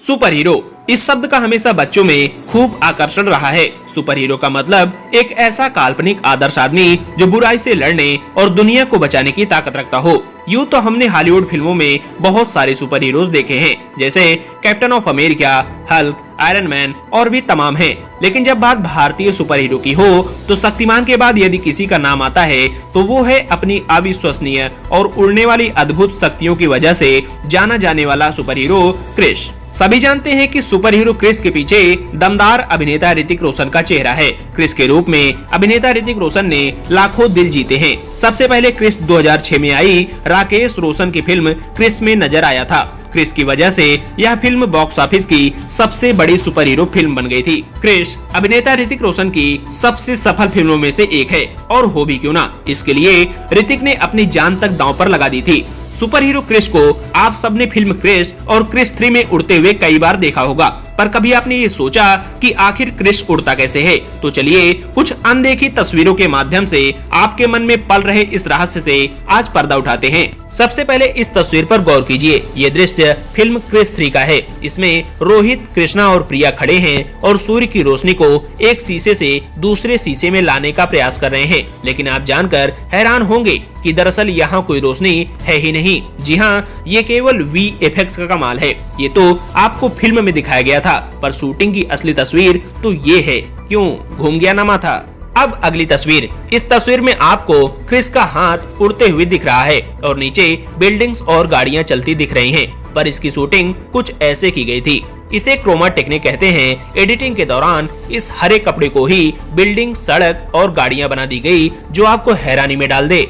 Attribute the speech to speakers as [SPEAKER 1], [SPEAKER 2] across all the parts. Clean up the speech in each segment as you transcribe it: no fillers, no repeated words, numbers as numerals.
[SPEAKER 1] Super hero इस शब्द का हमेशा बच्चों में खूब आकर्षण रहा है। सुपर हीरो का मतलब एक ऐसा काल्पनिक आदर्श आदमी जो बुराई से लड़ने और दुनिया को बचाने की ताकत रखता हो। यूं तो हमने हॉलीवुड फिल्मों में बहुत सारे सुपर हीरोज देखे हैं, जैसे captain of America, Hulk, iron man और भी तमाम हैं। लेकिन जब बात भारतीय सुपर हीरो की हो तो शक्तिमान के बाद यदि किसी का नाम आता है तो वो है अपनी अविश्वसनीय और उड़ने वाली अद्भुत शक्तियों की वजह से जाना जाने वाला सुपर हीरो क्रिश। सभी जानते हैं कि सुपर हीरो क्रिस के पीछे दमदार अभिनेता ऋतिक रोशन का चेहरा है। क्रिस के रूप में अभिनेता ऋतिक रोशन ने लाखों दिल जीते हैं। सबसे पहले क्रिस 2006 में आई राकेश रोशन की फिल्म क्रिस में नजर आया था। क्रिस की वजह से यह फिल्म बॉक्स ऑफिस की सबसे बड़ी सुपर हीरो फिल्म बन गई थी। क्रिस अभिनेता ऋतिक रोशन की सबसे सफल फिल्मों में से एक है, और हो भी क्यों ना, इसके लिए ऋतिक ने अपनी जान तक दांव पर लगा दी थी। सुपर हीरो क्रिस को आप सबने फिल्म क्रिस और क्रिस 3 में उड़ते हुए कई बार देखा होगा, पर कभी आपने ये सोचा कि आखिर क्रिस उड़ता कैसे है? तो चलिए कुछ अनदेखी तस्वीरों के माध्यम से आपके मन में पल रहे इस रहस्य से आज पर्दा उठाते हैं। सबसे पहले इस तस्वीर पर गौर कीजिए। ये दृश्य फिल्म क्रिस 3 का है। इसमें रोहित, कृष्णा और प्रिया खड़े हैं और सूर्य की रोशनी को एक शीशे से दूसरे शीशे में लाने का प्रयास कर रहे हैं। लेकिन आप जानकर हैरान होंगे कि दरअसल यहाँ कोई रोशनी है ही नहीं। जी हाँ, ये केवल VFX का कमाल है। ये तो आपको फिल्म में दिखाया गया था, पर शूटिंग की असली तस्वीर तो ये है। क्यों घूम गया ना माथा? अब अगली तस्वीर। इस तस्वीर में आपको क्रिस का हाथ उड़ते हुए दिख रहा है और नीचे बिल्डिंग्स और गाड़ियां चलती दिख रही हैं, पर इसकी शूटिंग कुछ ऐसे की गई थी। इसे क्रोमा टेक्निक कहते हैं। एडिटिंग के दौरान इस हरे कपड़े को ही बिल्डिंग, सड़क और गाड़ियां बना दी गई, जो आपको हैरानी में डाल दे।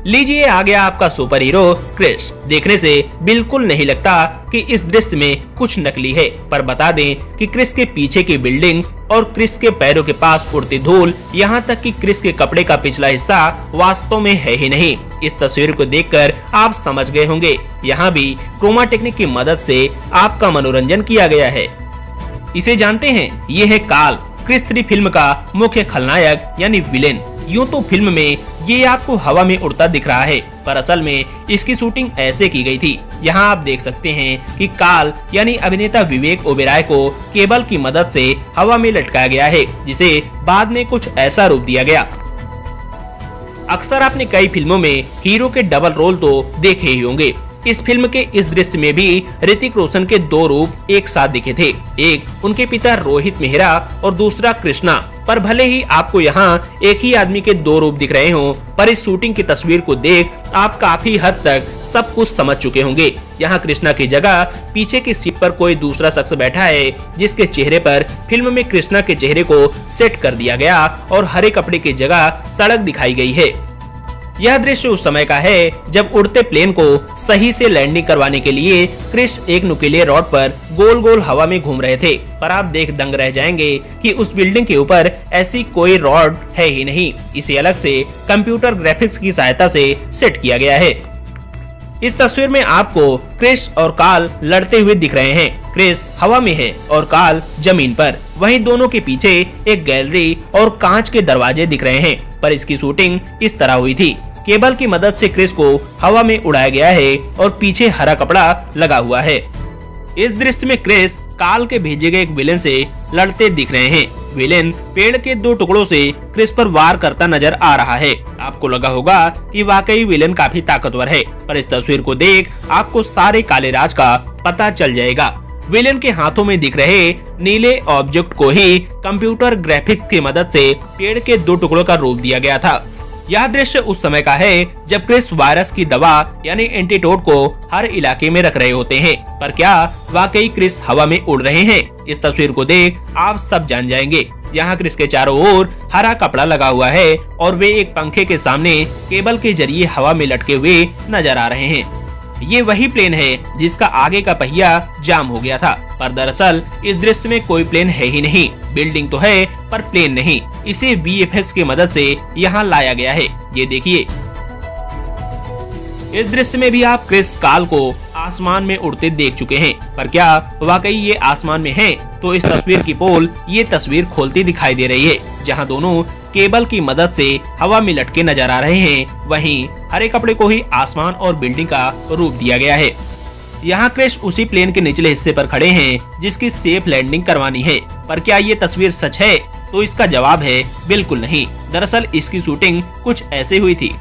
[SPEAKER 1] लीजिए आ गया आपका सुपर हीरो क्रिस। देखने से बिल्कुल नहीं लगता कि इस दृश्य में कुछ नकली है, पर बता दें कि क्रिस के पीछे की बिल्डिंग्स और क्रिस के पैरों के पास उड़ती धूल, यहाँ तक कि क्रिस के कपड़े का पिछला हिस्सा वास्तव में है ही नहीं। इस तस्वीर को देखकर आप समझ गए होंगे, यहाँ भी क्रोमा टेक्निक की मदद से आपका मनोरंजन किया गया है। इसे जानते हैं, ये है काल, क्रिस 3 फिल्म का मुख्य खलनायक यानी विलेन। यूं तो फिल्म में ये आपको हवा में उड़ता दिख रहा है, पर असल में इसकी शूटिंग ऐसे की गई थी। यहाँ आप देख सकते हैं कि काल यानी अभिनेता विवेक ओबेरॉय को केबल की मदद से हवा में लटकाया गया है, जिसे बाद में कुछ ऐसा रूप दिया गया। अक्सर आपने कई फिल्मों में हीरो के डबल रोल तो देखे ही होंगे। इस फिल्म के इस दृश्य में भी ऋतिक रोशन के 2 रूप एक साथ दिखे थे। एक उनके पिता रोहित मेहरा और दूसरा कृष्णा। पर भले ही आपको यहाँ एक ही आदमी के 2 रूप दिख रहे हों, पर इस शूटिंग की तस्वीर को देख आप काफी हद तक सब कुछ समझ चुके होंगे। यहाँ कृष्णा की जगह पीछे की सीट पर कोई दूसरा शख्स बैठा है, जिसके चेहरे पर फिल्म में कृष्णा के चेहरे को सेट कर दिया गया और हरे कपड़े की जगह सड़क दिखाई गई है। यह दृश्य उस समय का है जब उड़ते प्लेन को सही से लैंडिंग करवाने के लिए क्रिस एक नुकीले रॉड पर गोल गोल हवा में घूम रहे थे। पर आप देख दंग रह जाएंगे कि उस बिल्डिंग के ऊपर ऐसी कोई रॉड है ही नहीं। इसे अलग से कंप्यूटर ग्राफिक्स की सहायता से सेट किया गया है। इस तस्वीर में आपको क्रिस और काल लड़ते हुए दिख रहे हैं। क्रिस हवा में है और काल जमीन पर। वहीं दोनों के पीछे एक गैलरी और कांच के दरवाजे दिख रहे हैं, पर इसकी शूटिंग इस तरह हुई थी। केबल की मदद से क्रिस को हवा में उड़ाया गया है और पीछे हरा कपड़ा लगा हुआ है। इस दृश्य में क्रिस काल के भेजे गए एक विलेन से लड़ते दिख रहे हैं। विलेन पेड़ के 2 टुकड़ों से क्रिस पर वार करता नजर आ रहा है। आपको लगा होगा कि वाकई विलेन काफी ताकतवर है, पर इस तस्वीर को देख आपको सारे काले राज का पता चल जाएगा। विलेन के हाथों में दिख रहे नीले ऑब्जेक्ट को ही कंप्यूटर ग्राफिक्स की मदद से पेड़ के 2 टुकड़ों का रूप दिया गया था। यह दृश्य उस समय का है जब क्रिस वायरस की दवा यानी एंटीडोट को हर इलाके में रख रहे होते हैं। पर क्या वाकई क्रिस हवा में उड़ रहे हैं? इस तस्वीर को देख आप सब जान जाएंगे। यहाँ क्रिस के चारों ओर हरा कपड़ा लगा हुआ है और वे एक पंखे के सामने केबल के जरिए हवा में लटके हुए नजर आ रहे हैं। ये वही प्लेन है जिसका आगे का पहिया जाम हो गया था, पर दरअसल इस दृश्य में कोई प्लेन है ही नहीं। बिल्डिंग तो है पर प्लेन नहीं। इसे VFX की मदद से यहाँ लाया गया है। ये देखिए, इस दृश्य में भी आप क्रिस काल को आसमान में उड़ते देख चुके हैं, पर क्या वाकई ये आसमान में हैं? तो इस तस्वीर की पोल ये तस्वीर खोलती दिखाई दे रही है, जहां दोनों केबल की मदद से हवा में लटके नजर आ रहे हैं। वहीं हरे कपड़े को ही आसमान और बिल्डिंग का रूप दिया गया है। यहाँ क्रिस उसी प्लेन के निचले हिस्से पर खड़े हैं जिसकी सेफ लैंडिंग करवानी है। पर क्या ये तस्वीर सच है? तो इसका जवाब है बिल्कुल नहीं। दरअसल इसकी शूटिंग कुछ ऐसे हुई थी।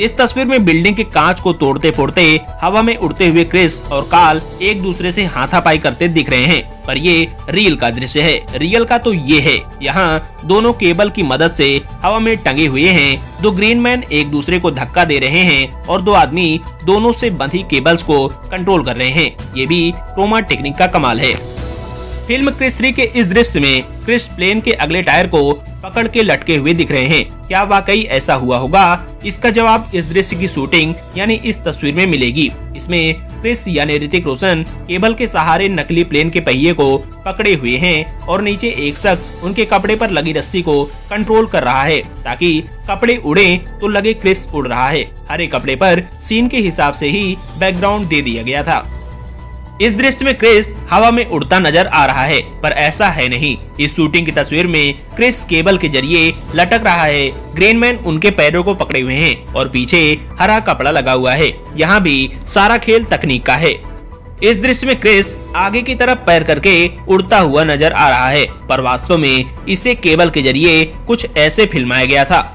[SPEAKER 1] इस तस्वीर में बिल्डिंग के कांच को तोड़ते फोड़ते हवा में उड़ते हुए क्रिस और कार्ल एक दूसरे से हाथापाई करते दिख रहे हैं। पर ये रियल का दृश्य है। रियल का तो ये है, यहाँ दोनों केबल की मदद से हवा में टंगे हुए हैं। दो ग्रीन मैन एक दूसरे को धक्का दे रहे हैं और दो आदमी दोनों से बंधी केबल्स को कंट्रोल कर रहे हैं। ये भी क्रोमा टेक्निक का कमाल है। फिल्म क्रिस 3 के इस दृश्य में क्रिस प्लेन के अगले टायर को पकड़ के लटके हुए दिख रहे हैं। क्या वाकई ऐसा हुआ होगा? इसका जवाब इस दृश्य की शूटिंग यानी इस तस्वीर में मिलेगी। इसमें क्रिस यानी ऋतिक रोशन केबल के सहारे नकली प्लेन के पहिए को पकड़े हुए हैं और नीचे एक शख्स उनके कपड़े पर लगी रस्सी को कंट्रोल कर रहा है ताकि कपड़े उड़े तो लगे क्रिस उड़ रहा है। हरे कपड़े पर सीन के हिसाब से ही बैकग्राउंड दे दिया गया था। इस दृश्य में क्रिस हवा में उड़ता नजर आ रहा है, पर ऐसा है नहीं। इस शूटिंग की तस्वीर में क्रिस केबल के जरिए लटक रहा है। ग्रीनमैन उनके पैरों को पकड़े हुए हैं और पीछे हरा कपड़ा लगा हुआ है। यहाँ भी सारा खेल तकनीक का है। इस दृश्य में क्रिस आगे की तरफ पैर करके उड़ता हुआ नजर आ रहा है, पर वास्तव में इसे केबल के जरिए कुछ ऐसे फिल्माया गया था।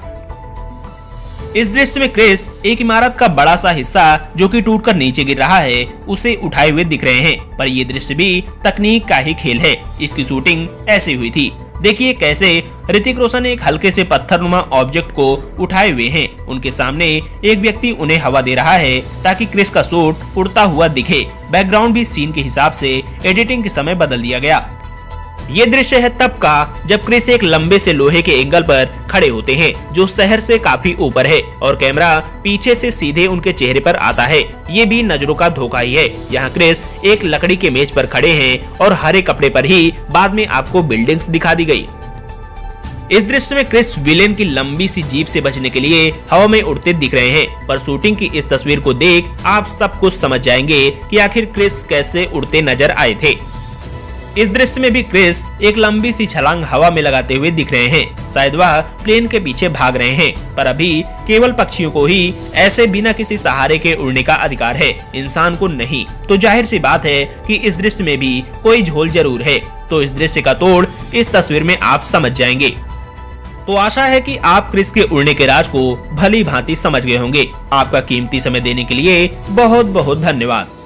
[SPEAKER 1] इस दृश्य में क्रिस एक इमारत का बड़ा सा हिस्सा जो कि टूटकर नीचे गिर रहा है उसे उठाए हुए दिख रहे हैं, पर ये दृश्य भी तकनीक का ही खेल है। इसकी शूटिंग ऐसी हुई थी। देखिए कैसे ऋतिक रोशन एक हल्के से पत्थरनुमा ऑब्जेक्ट को उठाए हुए हैं। उनके सामने एक व्यक्ति उन्हें हवा दे रहा है ताकि क्रिस का सूट उड़ता हुआ दिखे। बैकग्राउंड भी सीन के हिसाब से एडिटिंग के समय बदल दिया गया। ये दृश्य है तब का जब क्रिस एक लंबे से लोहे के एंगल पर खड़े होते हैं जो शहर से काफी ऊपर है और कैमरा पीछे से सीधे उनके चेहरे पर आता है। ये भी नजरों का धोखा ही है। यहाँ क्रिस एक लकड़ी के मेज पर खड़े हैं और हरे कपड़े पर ही बाद में आपको बिल्डिंग्स दिखा दी गई। इस दृश्य में क्रिस विलेन की लंबी सी जीप से बचने के लिए हवा में उड़ते दिख रहे हैं, पर शूटिंग की इस तस्वीर को देख आप सब कुछ समझ जाएंगे कि आखिर क्रिस कैसे उड़ते नजर आए थे। इस दृश्य में भी क्रिस एक लंबी सी छलांग हवा में लगाते हुए दिख रहे हैं। शायद वह प्लेन के पीछे भाग रहे हैं, पर अभी केवल पक्षियों को ही ऐसे बिना किसी सहारे के उड़ने का अधिकार है, इंसान को नहीं। तो जाहिर सी बात है कि इस दृश्य में भी कोई झोल जरूर है। तो इस दृश्य का तोड़ इस तस्वीर में आप समझ जाएंगे। तो आशा है कि आप क्रिस के उड़ने के राज को भली भांति समझ गए होंगे। आपका कीमती समय देने के लिए बहुत बहुत धन्यवाद।